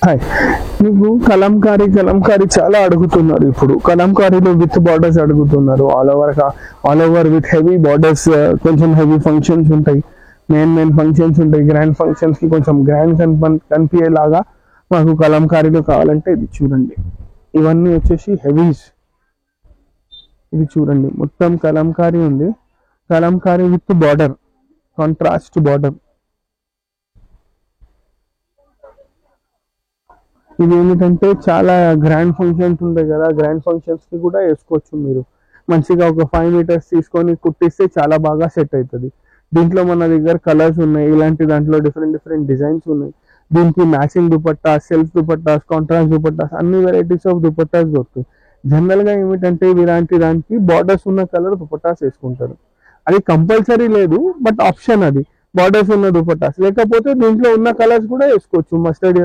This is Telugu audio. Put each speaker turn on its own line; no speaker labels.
హాయ్, మీకు కలంకారీ చాలా అడుగుతున్నారు. ఇప్పుడు కలంకారీలో విత్ బార్డర్స్ అడుగుతున్నారు. All over with heavy borders. కొంచెం హెవీ ఫంక్షన్స్ ఉంటాయి, మెయిన్ ఫంక్షన్స్ ఉంటాయి. గ్రాండ్ ఫంక్షన్స్ కి కొంచెం గ్రాండ్ కనిపించేలాగా మాకు కలంకారీలో కావాలంటే ఇది చూడండి. ఇవన్నీ వచ్చేసి హెవీస్. ఇది చూడండి, మొత్తం కలంకారీ ఉంది. Kalamkari with border, contrast border. ఇది ఏమిటంటే చాలా గ్రాండ్ ఫంక్షన్స్ ఉంటాయి కదా, గ్రాండ్ ఫంక్షన్స్ కి కూడా వేసుకోవచ్చు. మీరు మంచిగా ఒక 5 మీటర్స్ తీసుకొని కుట్టిస్తే చాలా బాగా సెట్ అవుతుంది. దీంట్లో మన దగ్గర కలర్స్ ఉన్నాయి. ఇలాంటి దాంట్లో డిఫరెంట్ డిజైన్స్ ఉన్నాయి. దీనికి matching dupattas, self dupattas, contrast dupattas, అన్ని వెరైటీస్ ఆఫ్ దుపట్టాస్ దొరుకుతాయి. జనరల్ గా ఏమిటంటే ఇలాంటి దానికి బార్డర్స్ ఉన్న కలర్ దుపట్టాస్ వేసుకుంటారు. అది కంపల్సరీ లేదు, బట్ ఆప్షన్ అది. బార్డర్స్ ఉన్న దుపట్టాస్ లేకపోతే దీంట్లో ఉన్న కలర్స్ కూడా వేసుకోవచ్చు. మస్టర్డ్